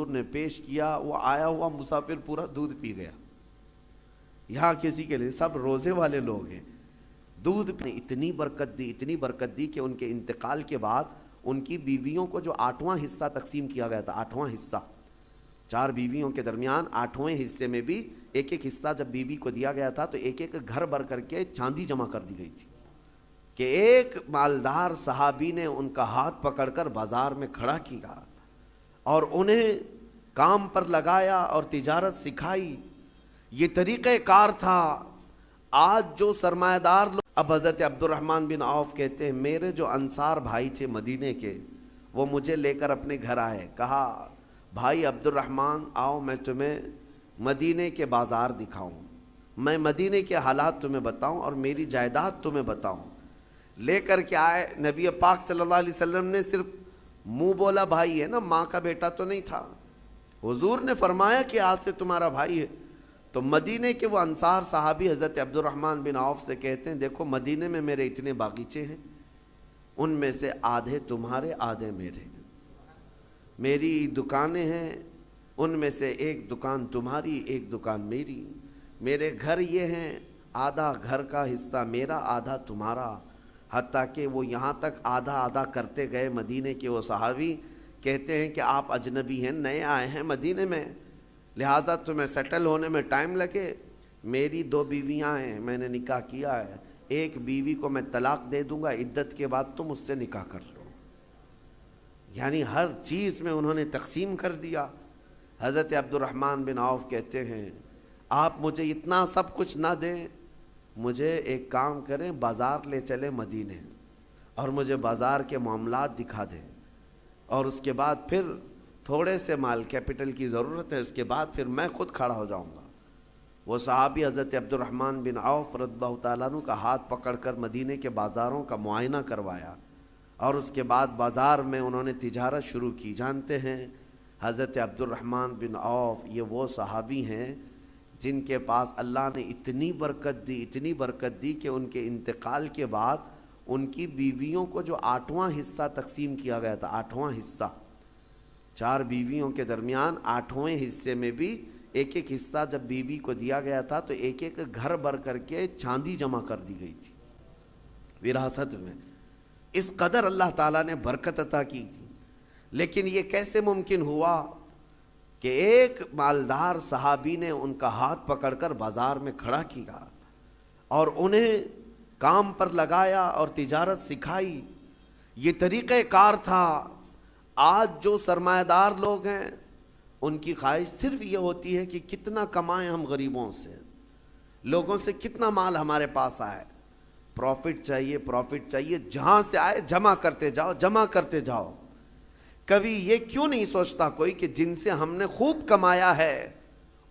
حضور نے پیش کیا، وہ آیا ہوا مسافر پورا دودھ پی گیا. یہاں کسی کے لیے سب روزے والے لوگ ہیں، دودھ نے اتنی برکت دی کہ ان کے انتقال کے بعد ان کی بیویوں کو جو 8واں حصہ تقسیم کیا گیا تھا، 8واں حصہ، 4 بیویوں کے درمیان 8ویں حصے میں بھی ایک ایک حصہ جب بیوی کو دیا گیا تھا تو ایک ایک گھر بھر کر کے چاندی جمع کر دی گئی تھی کہ ایک مالدار صحابی نے ان کا ہاتھ پکڑ کر بازار میں کھڑا کیا اور انہیں کام پر لگایا اور تجارت سکھائی. یہ طریقہ کار تھا. آج جو سرمایہ دار لوگ، اب حضرت عبد الرحمن بن عوف کہتے ہیں میرے جو انصار بھائی تھے مدینے کے، وہ مجھے لے کر اپنے گھر آئے، کہا بھائی عبد الرحمن آؤ میں تمہیں مدینے کے بازار دکھاؤں، میں مدینے کے حالات تمہیں بتاؤں اور میری جائیداد تمہیں بتاؤں. لے کر کے آئے. نبی پاک صلی اللہ علیہ وسلم نے صرف منہ بولا بھائی ہے نا، ماں کا بیٹا تو نہیں تھا. حضور نے فرمایا کہ آج سے تمہارا بھائی ہے. تو مدینے کے وہ انصار صحابی حضرت عبد الرحمن بن عوف سے کہتے ہیں دیکھو مدینے میں میرے اتنے باغیچے ہیں، ان میں سے آدھے تمہارے آدھے میرے. میری دکانیں ہیں، ان میں سے ایک دکان تمہاری ایک دکان میری. میرے گھر یہ ہیں، آدھا گھر کا حصہ میرا آدھا تمہارا. حتیٰ کہ وہ یہاں تک آدھا آدھا کرتے گئے. مدینے کے وہ صحابی کہتے ہیں کہ آپ اجنبی ہیں، نئے آئے ہیں مدینے میں، لہٰذا تمہیں سیٹل ہونے میں ٹائم لگے. میری 2 بیویاں ہیں، میں نے نکاح کیا ہے، ایک بیوی کو میں طلاق دے دوں گا، عدت کے بعد تم اس سے نکاح کر لو. یعنی ہر چیز میں انہوں نے تقسیم کر دیا. حضرت عبد الرحمن بن عوف کہتے ہیں آپ مجھے اتنا سب کچھ نہ دیں، مجھے ایک کام کریں، بازار لے چلے مدینے اور مجھے بازار کے معاملات دکھا دیں، اور اس کے بعد پھر تھوڑے سے مال کیپٹل کی ضرورت ہے، اس کے بعد پھر میں خود کھڑا ہو جاؤں گا. وہ صحابی حضرت عبد الرحمن بن عوف رضی اللہ تعالیٰ عنہ کا ہاتھ پکڑ کر مدینے کے بازاروں کا معائنہ کروایا اور اس کے بعد بازار میں انہوں نے تجارت شروع کی. جانتے ہیں حضرت عبد الرحمن بن عوف یہ وہ صحابی ہیں جن کے پاس اللہ نے اتنی برکت دی کہ ان کے انتقال کے بعد ان کی بیویوں کو جو 8واں حصہ تقسیم کیا گیا تھا، 8واں حصہ، 4 بیویوں کے درمیان 8ویں حصے میں بھی ایک ایک حصہ جب بیوی کو دیا گیا تھا تو ایک ایک گھر بھر کر کے چاندی جمع کر دی گئی تھی وراثت میں. اس قدر اللہ تعالیٰ نے برکت عطا کی تھی. لیکن یہ کیسے ممکن ہوا کہ ایک مالدار صحابی نے ان کا ہاتھ پکڑ کر بازار میں کھڑا کیا اور انہیں کام پر لگایا اور تجارت سکھائی. یہ طریقہ کار تھا. آج جو سرمایہ دار لوگ ہیں ان کی خواہش صرف یہ ہوتی ہے کہ کتنا کمائیں ہم غریبوں سے، لوگوں سے کتنا مال ہمارے پاس آئے، پروفٹ چاہیے، جہاں سے آئے جمع کرتے جاؤ. کبھی یہ کیوں نہیں سوچتا کوئی کہ جن سے ہم نے خوب کمایا ہے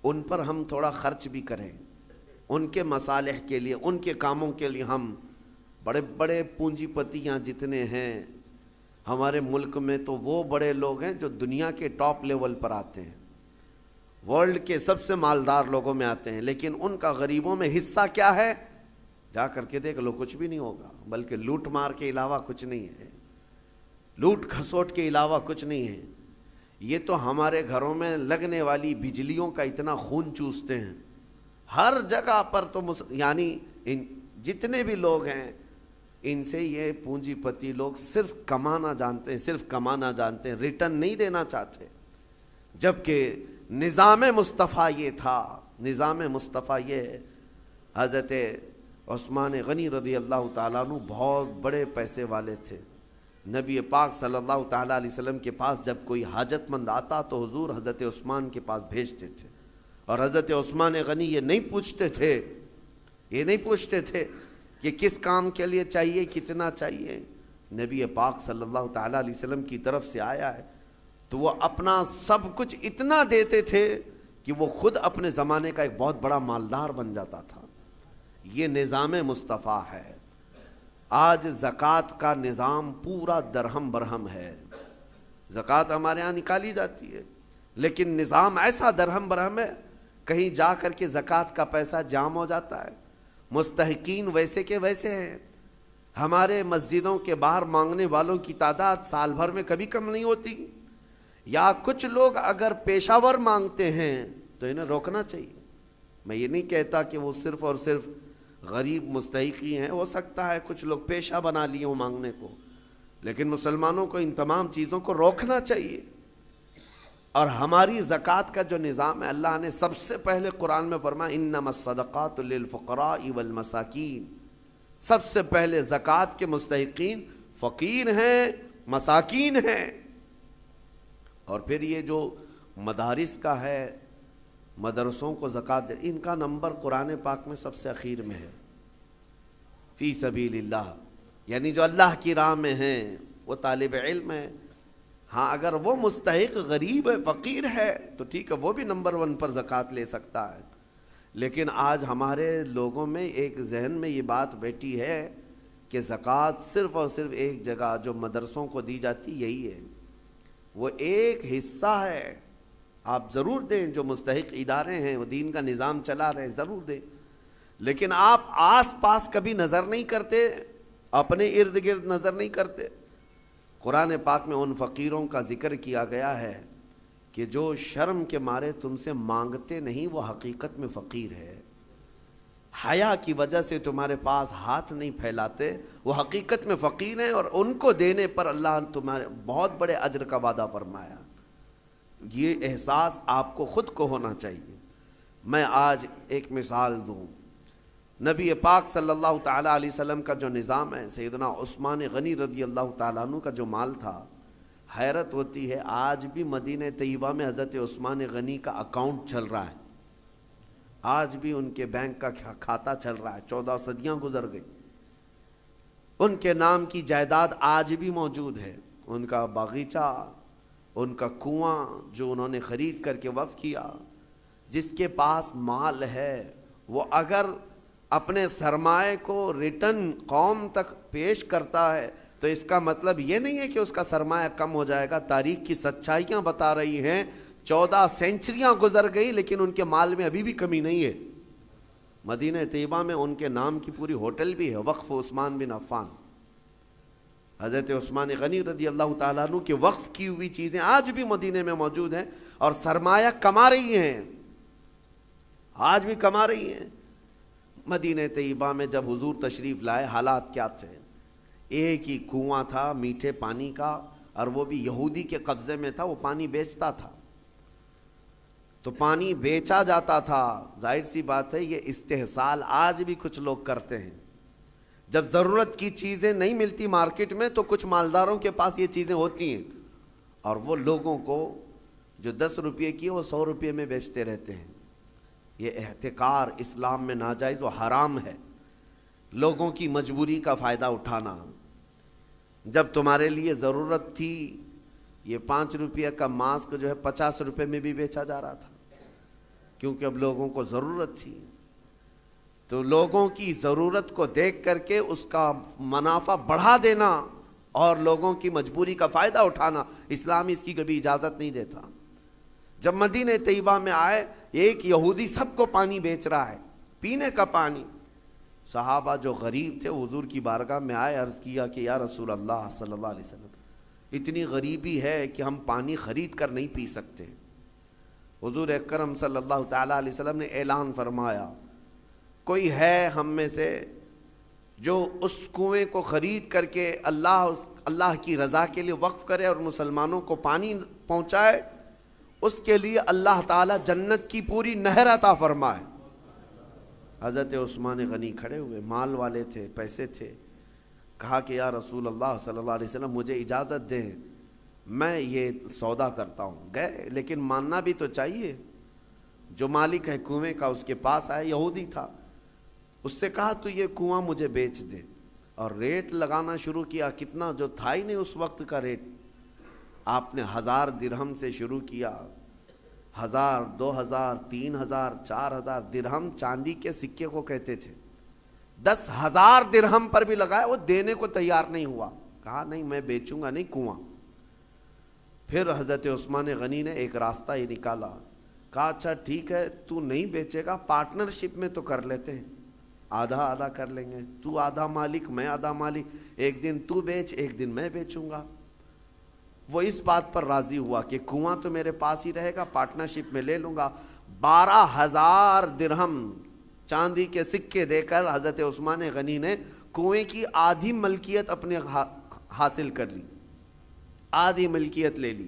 ان پر ہم تھوڑا خرچ بھی کریں، ان کے مصالح کے لیے، ان کے کاموں کے لیے. ہم بڑے بڑے پونجی پتیاں جتنے ہیں ہمارے ملک میں تو وہ بڑے لوگ ہیں جو دنیا کے ٹاپ لیول پر آتے ہیں، ورلڈ کے سب سے مالدار لوگوں میں آتے ہیں، لیکن ان کا غریبوں میں حصہ کیا ہے؟ جا کر کے دیکھ لو، کچھ بھی نہیں ہوگا، بلکہ لوٹ مار کے علاوہ کچھ نہیں ہے، لوٹ کھسوٹ کے علاوہ کچھ نہیں ہے. یہ تو ہمارے گھروں میں لگنے والی بجلیوں کا اتنا خون چوستے ہیں ہر جگہ پر. تو یعنی جتنے بھی لوگ ہیں ان سے یہ پونجی پتی لوگ صرف کمانا جانتے ہیں، ریٹرن نہیں دینا چاہتے. جبکہ نظام مصطفیٰ یہ تھا، حضرت عثمان غنی رضی اللہ تعالیٰ عنہ بہت بڑے پیسے والے تھے. نبی پاک صلی اللہ تعالیٰ علیہ وسلم کے پاس جب کوئی حاجت مند آتا تو حضور حضرت عثمان کے پاس بھیجتے تھے، اور حضرت عثمان غنی یہ نہیں پوچھتے تھے کہ کس کام کے لیے چاہیے، کتنا چاہیے. نبی پاک صلی اللہ تعالیٰ علیہ وسلم کی طرف سے آیا ہے تو وہ اپنا سب کچھ اتنا دیتے تھے کہ وہ خود اپنے زمانے کا ایک بہت بڑا مالدار بن جاتا تھا. یہ نظام مصطفیٰ ہے. آج زکوٰۃ کا نظام پورا درہم برہم ہے. زکوٰۃ ہمارے ہاں نکالی جاتی ہے لیکن نظام ایسا درہم برہم ہے، کہیں جا کر کے زکوٰۃ کا پیسہ جام ہو جاتا ہے. مستحقین ویسے کے ویسے ہیں. ہمارے مسجدوں کے باہر مانگنے والوں کی تعداد سال بھر میں کبھی کم نہیں ہوتی. یا کچھ لوگ اگر پیشہ ور مانگتے ہیں تو انہیں روکنا چاہیے. میں یہ نہیں کہتا کہ وہ صرف اور صرف غریب مستحقی ہیں، ہو سکتا ہے کچھ لوگ پیشہ بنا لیے ہوں مانگنے کو، لیکن مسلمانوں کو ان تمام چیزوں کو روکنا چاہیے. اور ہماری زکوٰۃ کا جو نظام ہے، اللہ نے سب سے پہلے قرآن میں فرمایا انما الصدقات للفقراء والمساکین. سب سے پہلے زکوٰۃ کے مستحقین فقیر ہیں، مساکین ہیں. اور پھر یہ جو مدارس کا ہے، مدرسوں کو زکوٰۃ دے، ان کا نمبر قرآن پاک میں سب سے اخیر میں ہے. فی سبیل اللہ، یعنی جو اللہ کی راہ میں ہیں وہ طالب علم ہے. ہاں اگر وہ مستحق غریب ہے، فقیر ہے، تو ٹھیک ہے، وہ بھی نمبر 1 پر زکوٰۃ لے سکتا ہے. لیکن آج ہمارے لوگوں میں ایک ذہن میں یہ بات بیٹھی ہے کہ زکوٰۃ صرف اور صرف ایک جگہ جو مدرسوں کو دی جاتی یہی ہے، وہ ایک حصہ ہے. آپ ضرور دیں، جو مستحق ادارے ہیں وہ دین کا نظام چلا رہے ہیں، ضرور دیں، لیکن آپ آس پاس کبھی نظر نہیں کرتے، اپنے ارد گرد نظر نہیں کرتے. قرآن پاک میں ان فقیروں کا ذکر کیا گیا ہے کہ جو شرم کے مارے تم سے مانگتے نہیں، وہ حقیقت میں فقیر ہے. حیا کی وجہ سے تمہارے پاس ہاتھ نہیں پھیلاتے، وہ حقیقت میں فقیر ہیں، اور ان کو دینے پر اللہ نے تمہارے بہت بڑے اجر کا وعدہ فرمایا. یہ احساس آپ کو خود کو ہونا چاہیے. میں آج ایک مثال دوں. نبی پاک صلی اللہ تعالیٰ علیہ وسلم کا جو نظام ہے، سیدنا عثمان غنی رضی اللہ تعالیٰ عنہ کا جو مال تھا، حیرت ہوتی ہے آج بھی مدینہ طیبہ میں حضرت عثمان غنی کا اکاؤنٹ چل رہا ہے. آج بھی ان کے بینک کا کھاتہ چل رہا ہے. 14 صدیاں گزر گئی، ان کے نام کی جائیداد آج بھی موجود ہے. ان کا باغیچہ، ان کا کنواں جو انہوں نے خرید کر کے وقف کیا. جس کے پاس مال ہے وہ اگر اپنے سرمائے کو ریٹرن قوم تک پیش کرتا ہے تو اس کا مطلب یہ نہیں ہے کہ اس کا سرمایہ کم ہو جائے گا. تاریخ کی سچائیاں بتا رہی ہیں 14 سینچریاں گزر گئی لیکن ان کے مال میں ابھی بھی کمی نہیں ہے. مدینہ طیبہ میں ان کے نام کی پوری ہوٹل بھی ہے، وقف عثمان بن عفان. حضرت عثمان غنی رضی اللہ تعالیٰ عنہ کے وقف کی ہوئی چیزیں آج بھی مدینہ میں موجود ہیں اور سرمایہ کما رہی ہیں، آج بھی کما رہی ہیں. مدینہ طیبہ میں جب حضور تشریف لائے حالات کیا تھے؟ ایک ہی کنواں تھا میٹھے پانی کا، اور وہ بھی یہودی کے قبضے میں تھا. وہ پانی بیچتا تھا تو پانی بیچا جاتا تھا. ظاہر سی بات ہے یہ استحصال آج بھی کچھ لوگ کرتے ہیں. جب ضرورت کی چیزیں نہیں ملتی مارکیٹ میں تو کچھ مالداروں کے پاس یہ چیزیں ہوتی ہیں اور وہ لوگوں کو جو 10 روپے کی وہ 100 روپے میں بیچتے رہتے ہیں. یہ احتکار اسلام میں ناجائز و حرام ہے. لوگوں کی مجبوری کا فائدہ اٹھانا. جب تمہارے لیے ضرورت تھی، یہ 5 روپے کا ماسک جو ہے 50 روپے میں بھی بیچا جا رہا تھا، کیونکہ اب لوگوں کو ضرورت تھی. تو لوگوں کی ضرورت کو دیکھ کر کے اس کا منافع بڑھا دینا اور لوگوں کی مجبوری کا فائدہ اٹھانا، اسلام اس کی کبھی اجازت نہیں دیتا. جب مدینہ طیبہ میں آئے، ایک یہودی سب کو پانی بیچ رہا ہے، پینے کا پانی. صحابہ جو غریب تھے حضور کی بارگاہ میں آئے، عرض کیا کہ یا رسول اللہ صلی اللہ علیہ وسلم، اتنی غریبی ہے کہ ہم پانی خرید کر نہیں پی سکتے. حضور اکرم صلی اللہ تعالیٰ علیہ وسلم نے اعلان فرمایا، کوئی ہے ہم میں سے جو اس کنویں کو خرید کر کے اللہ کی رضا کے لیے وقف کرے اور مسلمانوں کو پانی پہنچائے، اس کے لیے اللہ تعالیٰ جنت کی پوری نہر عطا فرمائے. حضرت عثمان غنی کھڑے ہوئے، مال والے تھے، پیسے تھے. کہا کہ یا رسول اللہ صلی اللہ علیہ وسلم مجھے اجازت دیں، میں یہ سودا کرتا ہوں. گئے، لیکن ماننا بھی تو چاہیے. جو مالک ہے کنویں کا اس کے پاس آئے، یہودی تھا. اس سے کہا تو یہ کنواں مجھے بیچ دے، اور ریٹ لگانا شروع کیا. کتنا جو تھا ہی نہیں اس وقت کا ریٹ. آپ نے 1000 درہم سے شروع کیا. 1000، 2000، 3000، 4000 درہم چاندی کے سکے کو کہتے تھے. 10,000 درہم پر بھی لگائے، وہ دینے کو تیار نہیں ہوا. کہا نہیں میں بیچوں گا نہیں کنواں. پھر حضرت عثمان غنی نے ایک راستہ ہی نکالا. کہا اچھا ٹھیک ہے، تو نہیں بیچے گا، پارٹنرشپ میں تو کر لیتے ہیں، آدھا آدھا کر لیں گے. تو آدھا مالک میں آدھا مالک، ایک دن تو بیچ ایک دن میں بیچوں گا. وہ اس بات پر راضی ہوا کہ کنواں تو میرے پاس ہی رہے گا، پارٹنرشپ میں لے لوں گا۔ 12,000 درہم چاندی کے سکے دے کر حضرت عثمان غنی نے کنویں کی آدھی ملکیت اپنے حاصل کر لی، آدھی ملکیت لے لی۔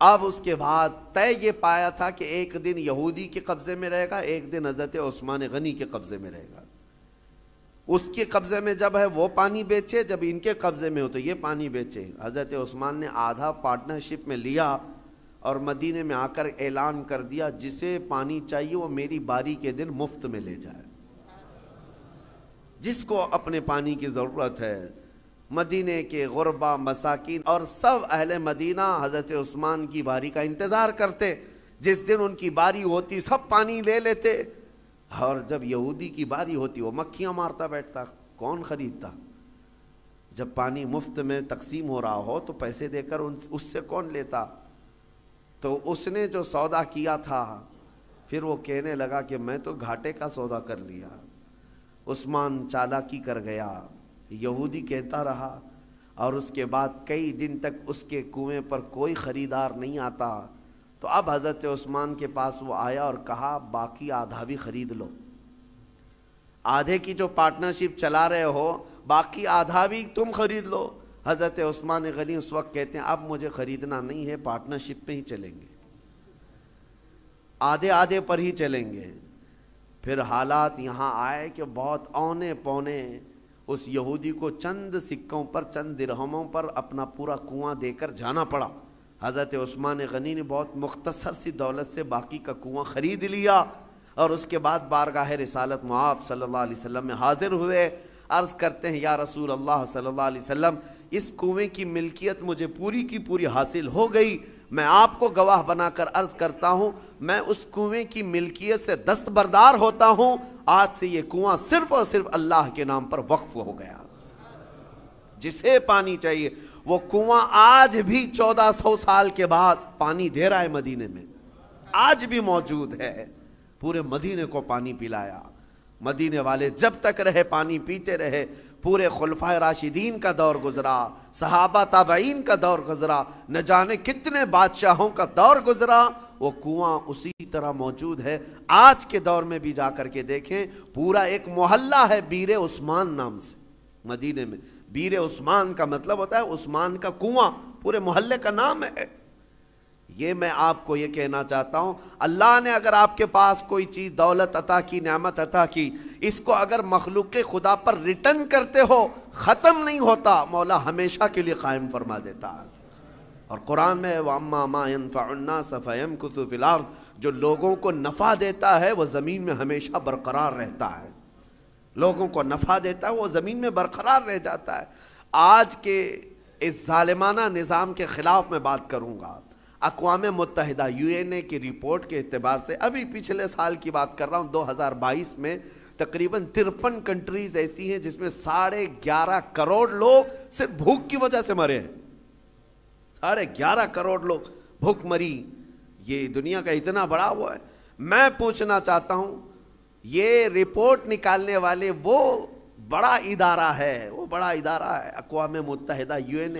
اب اس کے بعد طے یہ پایا تھا کہ ایک دن یہودی کے قبضے میں رہے گا، ایک دن حضرت عثمان غنی کے قبضے میں رہے گا۔ اس کے قبضے میں جب ہے وہ پانی بیچے، جب ان کے قبضے میں ہو تو یہ پانی بیچے۔ حضرت عثمان نے آدھا پارٹنرشپ میں لیا اور مدینے میں آ کر اعلان کر دیا جسے پانی چاہیے وہ میری باری کے دن مفت میں لے جائے، جس کو اپنے پانی کی ضرورت ہے۔ مدینے کے غربا، مساکین اور سب اہل مدینہ حضرت عثمان کی باری کا انتظار کرتے، جس دن ان کی باری ہوتی سب پانی لے لیتے، اور جب یہودی کی باری ہوتی وہ مکھیاں مارتا بیٹھتا، کون خریدتا؟ جب پانی مفت میں تقسیم ہو رہا ہو تو پیسے دے کر اس سے کون لیتا؟ تو اس نے جو سودا کیا تھا پھر وہ کہنے لگا کہ میں تو گھاٹے کا سودا کر لیا۔ عثمان چالاکی کر گیا، یہودی کہتا رہا، اور اس کے بعد کئی دن تک اس کے کنویں پر کوئی خریدار نہیں آتا۔ تو اب حضرت عثمان کے پاس وہ آیا اور کہا باقی آدھا بھی خرید لو، آدھے کی جو پارٹنرشپ چلا رہے ہو باقی آدھا بھی تم خرید لو۔ حضرت عثمان غنی اس وقت کہتے ہیں اب مجھے خریدنا نہیں ہے، پارٹنرشپ پہ ہی چلیں گے، آدھے آدھے پر ہی چلیں گے۔ پھر حالات یہاں آئے کہ بہت اونے پونے اس یہودی کو چند سکوں پر، چند درہموں پر اپنا پورا کنواں دے کر جانا پڑا۔ حضرت عثمان غنی نے بہت مختصر سی دولت سے باقی کا کنواں خرید لیا، اور اس کے بعد بارگاہ رسالت مآب صلی اللہ علیہ وسلم میں حاضر ہوئے۔ عرض کرتے ہیں یا رسول اللہ صلی اللہ علیہ وسلم، اس کنویں کی ملکیت مجھے پوری کی پوری حاصل ہو گئی، میں آپ کو گواہ بنا کر عرض کرتا ہوں میں اس کنویں کی ملکیت سے دستبردار ہوتا ہوں، آج سے یہ کنواں صرف اور صرف اللہ کے نام پر وقف ہو گیا۔ جسے پانی چاہیے وہ کنواں آج بھی 1400 سال کے بعد پانی دے رہا ہے، مدینے میں آج بھی موجود ہے، پورے مدینے کو پانی پلایا۔ مدینے والے جب تک رہے پانی پیتے رہے، پورے خلفائے راشدین کا دور گزرا، صحابہ تابعین کا دور گزرا، نہ جانے کتنے بادشاہوں کا دور گزرا، وہ کنواں اسی طرح موجود ہے۔ آج کے دور میں بھی جا کر کے دیکھیں، پورا ایک محلہ ہے بیر عثمان نام سے مدینے میں۔ بیر عثمان کا مطلب ہوتا ہے عثمان کا کنواں، پورے محلے کا نام ہے۔ یہ میں آپ کو یہ کہنا چاہتا ہوں، اللہ نے اگر آپ کے پاس کوئی چیز دولت عطا کی، نعمت عطا کی، اس کو اگر مخلوق خدا پر ریٹرن کرتے ہو ختم نہیں ہوتا، مولا ہمیشہ کے لیے قائم فرما دیتا ہے۔ اور قرآن میں وَأَمَّا مَا يَنْفَعُ النَّاسَ فَيَمْكُثُ فِي الْأَرْضِ، جو لوگوں کو نفع دیتا ہے وہ زمین میں ہمیشہ برقرار رہتا ہے، لوگوں کو نفع دیتا ہے وہ زمین میں برقرار رہ جاتا ہے۔ آج کے اس ظالمانہ نظام کے خلاف میں بات کروں گا۔ اقوام متحدہ UN کی رپورٹ کے اعتبار سے، ابھی پچھلے سال کی بات کر رہا ہوں، 2022 میں تقریباً 53 کنٹریز ایسی ہیں جس میں 11.5 کروڑ لوگ صرف بھوک کی وجہ سے مرے ہیں۔ 11.5 کروڑ لوگ بھوک مری، یہ دنیا کا اتنا بڑا وہ ہے۔ میں پوچھنا چاہتا ہوں، یہ رپورٹ نکالنے والے وہ بڑا ادارہ ہے، اقوام متحدہ UN،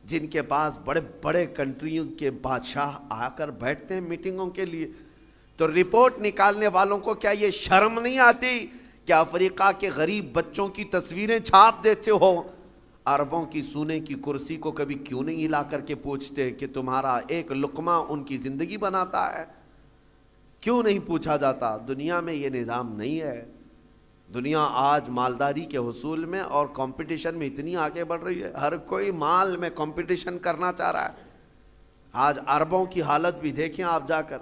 جن کے پاس بڑے بڑے کنٹریوں کے بادشاہ آ کر بیٹھتے ہیں میٹنگوں کے لیے، تو رپورٹ نکالنے والوں کو کیا یہ شرم نہیں آتی کہ افریقہ کے غریب بچوں کی تصویریں چھاپ دیتے ہو؟ عربوں کی سونے کی کرسی کو کبھی کیوں نہیں ہلا کر کے پوچھتے کہ تمہارا ایک لقمہ ان کی زندگی بناتا ہے؟ کیوں نہیں پوچھا جاتا؟ دنیا میں یہ نظام نہیں ہے۔ دنیا آج مالداری کے حصول میں اور کمپٹیشن میں اتنی آگے بڑھ رہی ہے، ہر کوئی مال میں کمپٹیشن کرنا چاہ رہا ہے۔ آج عربوں کی حالت بھی دیکھیں آپ جا کر،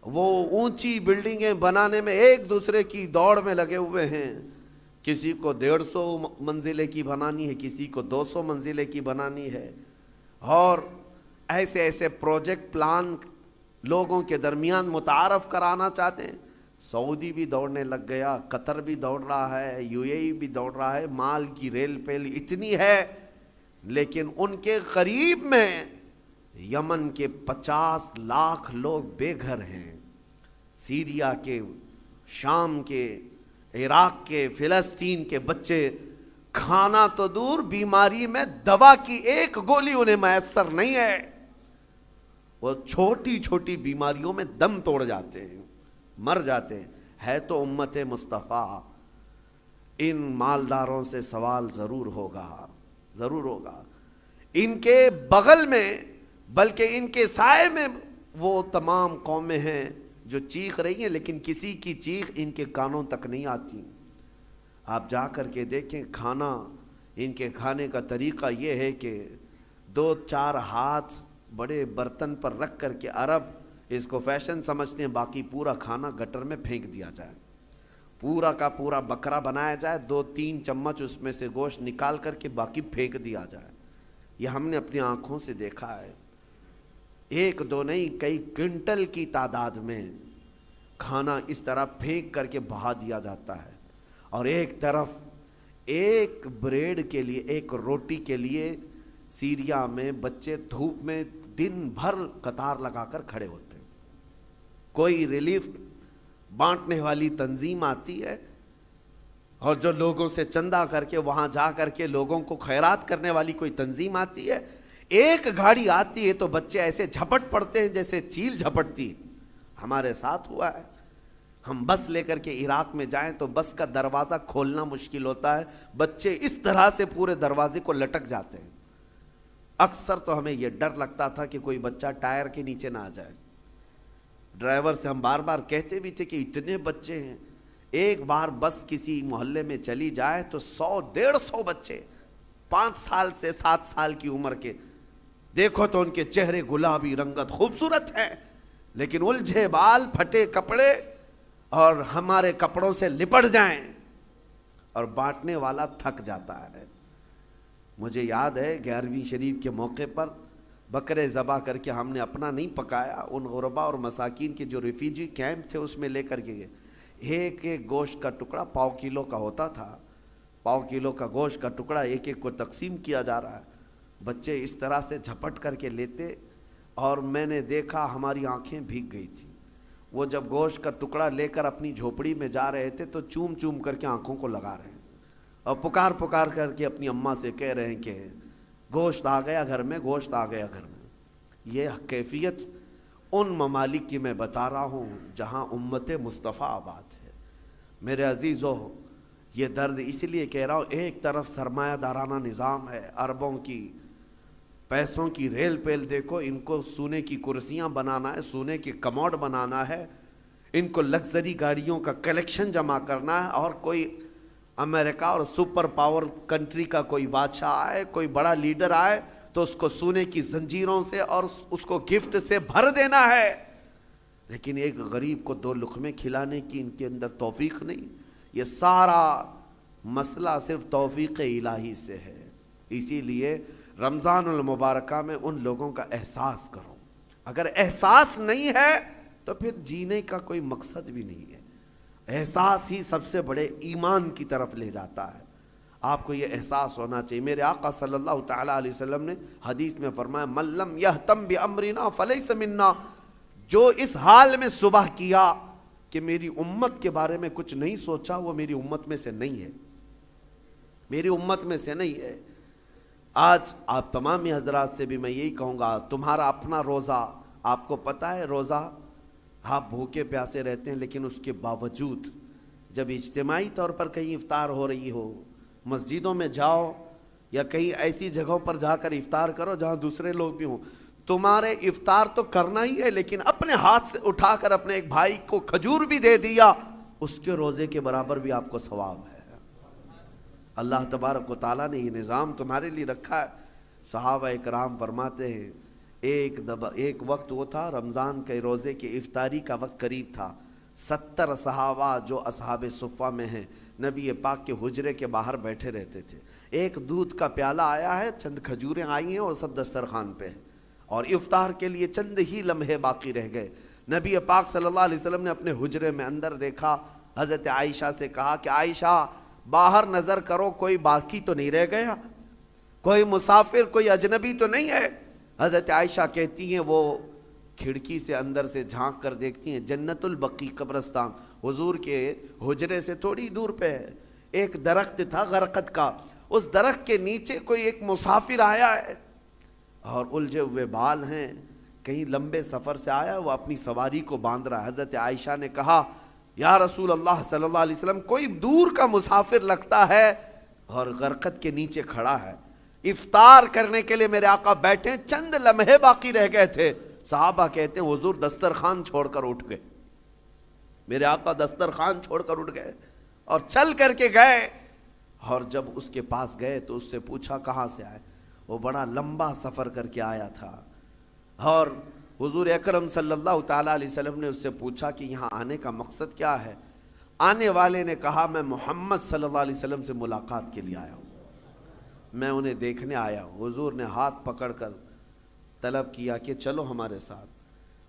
وہ اونچی بلڈنگیں بنانے میں ایک دوسرے کی دوڑ میں لگے ہوئے ہیں، کسی کو 150 منزلے کی بنانی ہے، کسی کو 200 منزلے کی بنانی ہے، اور ایسے ایسے پروجیکٹ پلان لوگوں کے درمیان متعارف کرانا چاہتے ہیں۔ سعودی بھی دوڑنے لگ گیا، قطر بھی دوڑ رہا ہے، UAE بھی دوڑ رہا ہے، مال کی ریل پیل اتنی ہے، لیکن ان کے قریب میں یمن کے 50 لاکھ لوگ بے گھر ہیں، سیریا کے، شام کے، عراق کے، فلسطین کے بچے کھانا تو دور، بیماری میں دوا کی ایک گولی انہیں میسر نہیں ہے، وہ چھوٹی چھوٹی بیماریوں میں دم توڑ جاتے ہیں، مر جاتے ہیں۔ ہے تو امت مصطفیٰ، ان مالداروں سے سوال ضرور ہوگا، ضرور ہوگا۔ ان کے بغل میں بلکہ ان کے سائے میں وہ تمام قومیں ہیں جو چیخ رہی ہیں، لیکن کسی کی چیخ ان کے کانوں تک نہیں آتی۔ آپ جا کر کے دیکھیں، کھانا ان کے کھانے کا طریقہ یہ ہے کہ 2-4 ہاتھ بڑے برتن پر رکھ کر کے عرب اس کو فیشن سمجھتے ہیں، باقی پورا کھانا گٹر میں پھینک دیا جائے، پورا کا پورا بکرا بنایا جائے، 2-3 چمچ اس میں سے گوشت نکال کر کے باقی پھینک دیا جائے۔ یہ ہم نے اپنی آنکھوں سے دیکھا ہے، 1-2 نہیں، کئی کنٹل کی تعداد میں کھانا اس طرح پھینک کر کے بہا دیا جاتا ہے، اور ایک طرف ایک بریڈ کے لیے، ایک روٹی کے لیے سیریا میں بچے دھوپ میں دن بھر قطار لگا کر کھڑے ہوتے ہیں۔ کوئی ریلیف بانٹنے والی تنظیم آتی ہے، اور جو لوگوں سے چندہ کر کے وہاں جا کر کے لوگوں کو خیرات کرنے والی کوئی تنظیم آتی ہے، ایک گاڑی آتی ہے تو بچے ایسے جھپٹ پڑتے ہیں جیسے چیل جھپٹتی۔ ہمارے ساتھ ہوا ہے، ہم بس لے کر کے عراق میں جائیں تو بس کا دروازہ کھولنا مشکل ہوتا ہے، بچے اس طرح سے پورے دروازے کو لٹک جاتے ہیں۔ اکثر تو ہمیں یہ ڈر لگتا تھا کہ کوئی بچہ ٹائر کے نیچے نہ آ جائے۔ ڈرائیور سے ہم بار بار کہتے بھی تھے کہ اتنے بچے ہیں، ایک بار بس کسی محلے میں چلی جائے تو 100-150 بچے 5 سال سے 7 سال کی عمر کے، دیکھو تو ان کے چہرے گلابی رنگت خوبصورت ہیں، لیکن الجھے بال، پھٹے کپڑے، اور ہمارے کپڑوں سے لپٹ جائیں، اور بانٹنے والا تھک جاتا ہے۔ مجھے یاد ہے 11ویں شریف کے موقع پر بکرے ذبح کر کے ہم نے اپنا نہیں پکایا، ان غربا اور مساکین کے جو ریفیوجی کیمپ تھے اس میں لے کر کے ایک ایک گوشت کا ٹکڑا 1/4 کلو کا ہوتا تھا، 1/4 کلو کا گوشت کا ٹکڑا ایک ایک کو تقسیم کیا جا رہا ہے، بچے اس طرح سے جھپٹ کر کے لیتے، اور میں نے دیکھا ہماری آنکھیں بھیگ گئی تھی۔ وہ جب گوشت کا ٹکڑا لے کر اپنی جھوپڑی میں جا رہے تھے تو چوم چوم کر کے آنکھوں کو لگا رہے ہیں، اور پکار پکار کر کے اپنی اماں سے کہہ رہے ہیں کہ گوشت آ گیا گھر میں، گوشت آ گیا گھر میں۔ یہ کیفیت ان ممالک کی میں بتا رہا ہوں جہاں امت مصطفیٰ آباد ہے۔ میرے عزیزو، یہ درد اس لیے کہہ رہا ہوں، ایک طرف سرمایہ دارانہ نظام ہے، اربوں کی پیسوں کی ریل پیل، دیکھو ان کو سونے کی کرسیاں بنانا ہے، سونے کی کموڈ بنانا ہے، ان کو لگژری گاڑیوں کا کلیکشن جمع کرنا ہے، اور کوئی امریکہ اور سپر پاور کنٹری کا کوئی بادشاہ آئے، کوئی بڑا لیڈر آئے تو اس کو سونے کی زنجیروں سے اور اس کو گفٹ سے بھر دینا ہے، لیکن ایک غریب کو 2 لقمے کھلانے کی ان کے اندر توفیق نہیں۔ یہ سارا مسئلہ صرف توفیق الہی سے ہے۔ اسی لیے رمضان المبارکہ میں ان لوگوں کا احساس کرو، اگر احساس نہیں ہے تو پھر جینے کا کوئی مقصد بھی نہیں ہے۔ احساس ہی سب سے بڑے ایمان کی طرف لے جاتا ہے۔ آپ کو یہ احساس ہونا چاہیے۔ میرے آقا صلی اللہ تعالیٰ علیہ وسلم نے حدیث میں فرمایا، من لم یہتم بامرنا فلیس منا، جو اس حال میں صبح کیا کہ میری امت کے بارے میں کچھ نہیں سوچا، وہ میری امت میں سے نہیں ہے، میری امت میں سے نہیں ہے۔ آج آپ تمام حضرات سے بھی میں یہی کہوں گا، تمہارا اپنا روزہ، آپ کو پتہ ہے روزہ آپ بھوکے پیاسے رہتے ہیں، لیکن اس کے باوجود جب اجتماعی طور پر کہیں افطار ہو رہی ہو، مسجدوں میں جاؤ یا کہیں ایسی جگہوں پر جا کر افطار کرو جہاں دوسرے لوگ بھی ہوں، تمہارے افطار تو کرنا ہی ہے، لیکن اپنے ہاتھ سے اٹھا کر اپنے ایک بھائی کو کھجور بھی دے دیا، اس کے روزے کے برابر بھی آپ کو ثواب ہے۔ اللہ تبارک و تعالیٰ نے یہ نظام تمہارے لیے رکھا ہے۔ صحابہ اکرام فرماتے ہیں، ایک وقت وہ تھا رمضان کے روزے کے افطاری کا وقت قریب تھا، 70 صحابہ جو اصحاب صفہ میں ہیں نبی پاک کے حجرے کے باہر بیٹھے رہتے تھے۔ ایک دودھ کا پیالہ آیا ہے، چند کھجوریں آئی ہیں اور سب دسترخوان پہ ہیں، اور افطار کے لیے چند ہی لمحے باقی رہ گئے۔ نبی پاک صلی اللہ علیہ وسلم نے اپنے حجرے میں اندر دیکھا، حضرت عائشہ سے کہا کہ عائشہ باہر نظر کرو، کوئی باقی تو نہیں رہ گیا، کوئی مسافر، کوئی اجنبی تو نہیں ہے۔ حضرت عائشہ کہتی ہیں وہ کھڑکی سے اندر سے جھانک کر دیکھتی ہیں، جنت البقیع قبرستان حضور کے حجرے سے تھوڑی دور پہ ہے، ایک درخت تھا غرقد کا، اس درخت کے نیچے کوئی ایک مسافر آیا ہے اور الجھے ہوئے بال ہیں، کہیں لمبے سفر سے آیا، وہ اپنی سواری کو باندھ رہا ہے۔ حضرت عائشہ نے کہا یا رسول اللہ صلی اللہ علیہ وسلم، کوئی دور کا مسافر لگتا ہے اور غرقت کے نیچے کھڑا ہے، افطار کرنے کے لیے میرے آقا بیٹھے، چند لمحے باقی رہ گئے تھے۔ صحابہ کہتے ہیں حضور دسترخوان چھوڑ کر اٹھ گئے، میرے آقا دسترخوان چھوڑ کر اٹھ گئے اور چل کر کے گئے، اور جب اس کے پاس گئے تو اس سے پوچھا کہاں سے آئے؟ وہ بڑا لمبا سفر کر کے آیا تھا، اور حضور اکرم صلی اللہ تعالیٰ علیہ وسلم نے اس سے پوچھا کہ یہاں آنے کا مقصد کیا ہے؟ آنے والے نے کہا میں محمد صلی اللہ علیہ وسلم سے ملاقات کے لیے آیا ہوں، میں انہیں دیکھنے آیا ہوں۔ حضور نے ہاتھ پکڑ کر طلب کیا کہ چلو ہمارے ساتھ،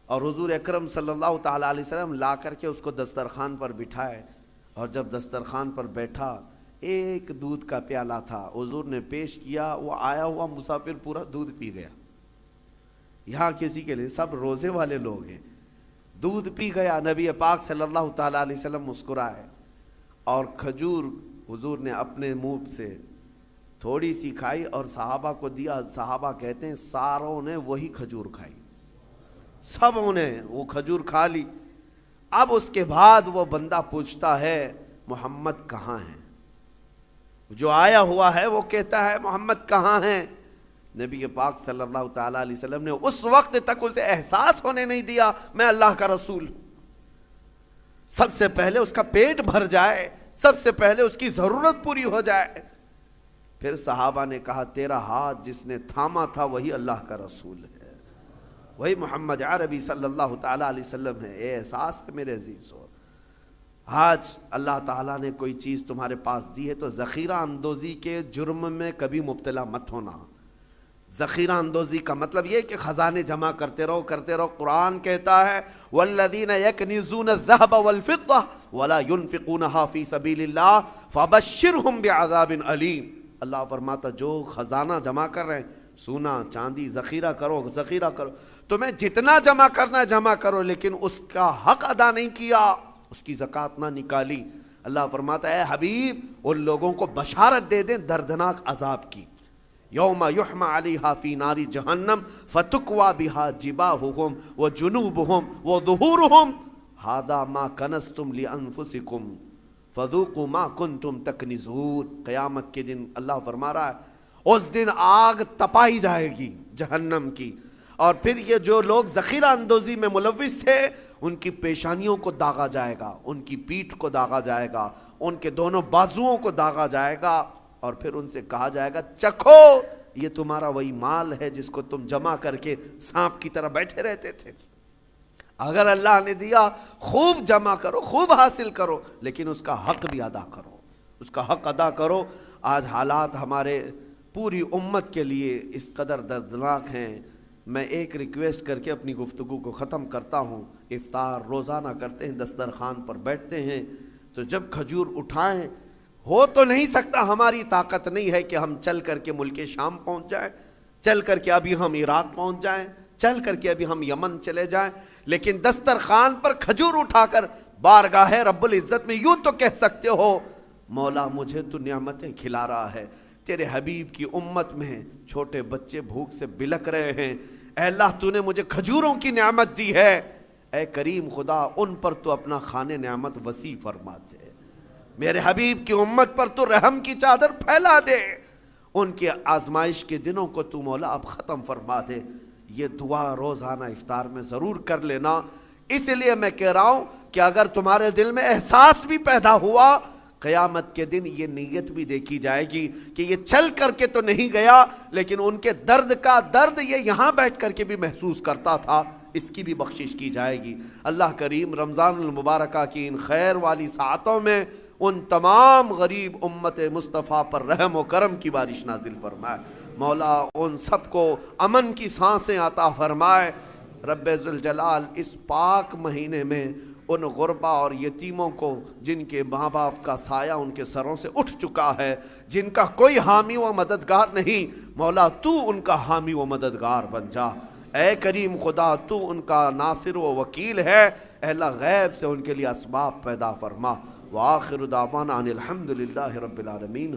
اور حضور اکرم صلی اللہ تعالیٰ علیہ وسلم لا کر کے اس کو دسترخوان پر بٹھائے، اور جب دسترخوان پر بیٹھا ایک دودھ کا پیالہ تھا، حضور نے پیش کیا، وہ آیا ہوا مسافر پورا دودھ پی گیا۔ یہاں کسی کے لیے سب روزے والے لوگ ہیں، دودھ پی گیا۔ نبی پاک صلی اللہ تعالیٰ علیہ وسلم مسکرائے، اور کھجور حضور نے اپنے منہ سے تھوڑی سی کھائی اور صحابہ کو دیا۔ صحابہ کہتے ہیں ساروں نے وہی کھجور کھائی، سبوں نے وہ کھجور کھا لی۔ اب اس کے بعد وہ بندہ پوچھتا ہے محمد کہاں ہیں؟ جو آیا ہوا ہے وہ کہتا ہے محمد کہاں ہیں؟ نبی پاک صلی اللہ تعالیٰ علیہ وسلم نے اس وقت تک اسے احساس ہونے نہیں دیا میں اللہ کا رسول ہوں۔ سب سے پہلے اس کا پیٹ بھر جائے، سب سے پہلے اس کی ضرورت پوری ہو جائے۔ پھر صحابہ نے کہا تیرا ہاتھ جس نے تھاما تھا وہی اللہ کا رسول ہے، وہی محمد عربی صلی اللہ تعالیٰ علیہ وسلم ہے۔ اے احساس ہے میرے عزیزو، آج اللہ تعالیٰ نے کوئی چیز تمہارے پاس دی ہے تو ذخیرہ اندوزی کے جرم میں کبھی مبتلا مت ہونا۔ ذخیرہ اندوزی کا مطلب یہ کہ خزانے جمع کرتے رہو کرتے رہو۔ قرآن کہتا ہے والذین یکنزون الذهب والفضة ولا ينفقونها في سبیل اللہ فبشرهم بعذاب علیم۔ اللہ فرماتا جو خزانہ جمع کر رہے ہیں، سونا چاندی ذخیرہ کرو ذخیرہ کرو، تمہیں جتنا جمع کرنا ہے جمع کرو، لیکن اس کا حق ادا نہیں کیا، اس کی زکوٰۃ نہ نکالی۔ اللہ فرماتا ہے اے حبیب ان لوگوں کو بشارت دے دیں دردناک عذاب کی، یوم یحمى علیہا فی نار جہنم فتکوی بہا جباہہم وجنوبہم وظہورہم ھذا ما کنزتم لانفسکم فذوقوا ما کنتم تکنزون۔ قیامت کے دن اللہ فرما رہا ہے اس دن آگ تپائی جائے گی جہنم کی، اور پھر یہ جو لوگ ذخیرہ اندوزی میں ملوث تھے ان کی پیشانیوں کو داغا جائے گا، ان کی پیٹھ کو داغا جائے گا، ان کے دونوں بازوؤں کو داغا جائے گا، اور پھر ان سے کہا جائے گا چکھو یہ تمہارا وہی مال ہے جس کو تم جمع کر کے سانپ کی طرح بیٹھے رہتے تھے۔ اگر اللہ نے دیا خوب جمع کرو، خوب حاصل کرو، لیکن اس کا حق بھی ادا کرو، اس کا حق ادا کرو۔ آج حالات ہمارے پوری امت کے لیے اس قدر دردناک ہیں۔ میں ایک ریکویسٹ کر کے اپنی گفتگو کو ختم کرتا ہوں۔ افطار روزانہ کرتے ہیں، دسترخوان پر بیٹھتے ہیں، تو جب کھجور اٹھائیں، ہو تو نہیں سکتا، ہماری طاقت نہیں ہے کہ ہم چل کر کے ملک شام پہنچ جائیں، چل کر کے ابھی ہم عراق پہنچ جائیں، چل کر کے ابھی ہم یمن چلے جائیں، لیکن دسترخوان پر کھجور اٹھا کر بارگاہ رب العزت میں یوں تو کہہ سکتے ہو مولا مجھے تو نعمتیں کھلا رہا ہے، تیرے حبیب کی امت میں چھوٹے بچے بھوک سے بلک رہے ہیں، اے اللہ تو نے مجھے کھجوروں کی نعمت دی ہے، اے کریم خدا ان پر تو اپنا خان نعمت وسیع فرما دے، میرے حبیب کی امت پر تو رحم کی چادر پھیلا دے، ان کے آزمائش کے دنوں کو تو مولا اب ختم فرما دے۔ یہ دعا روزانہ افطار میں ضرور کر لینا۔ اس لیے میں کہہ رہا ہوں کہ اگر تمہارے دل میں احساس بھی پیدا ہوا، قیامت کے دن یہ نیت بھی دیکھی جائے گی کہ یہ چل کر کے تو نہیں گیا، لیکن ان کے درد کا درد یہ یہاں بیٹھ کر کے بھی محسوس کرتا تھا، اس کی بھی بخشش کی جائے گی۔ اللہ کریم رمضان المبارکہ کی ان خیر والی ساعتوں میں ان تمام غریب امت مصطفیٰ پر رحم و کرم کی بارش نازل فرمائے، مولا ان سب کو امن کی سانسیں عطا فرمائے۔ رب ذوالجلال اس پاک مہینے میں ان غربا اور یتیموں کو جن کے ماں باپ کا سایہ ان کے سروں سے اٹھ چکا ہے، جن کا کوئی حامی و مددگار نہیں، مولا تو ان کا حامی و مددگار بن جا۔ اے کریم خدا تو ان کا ناصر و وکیل ہے، اے اللہ غیب سے ان کے لیے اسباب پیدا فرما۔ وآخر دعوانا ان الحمد للہ رب العالمین۔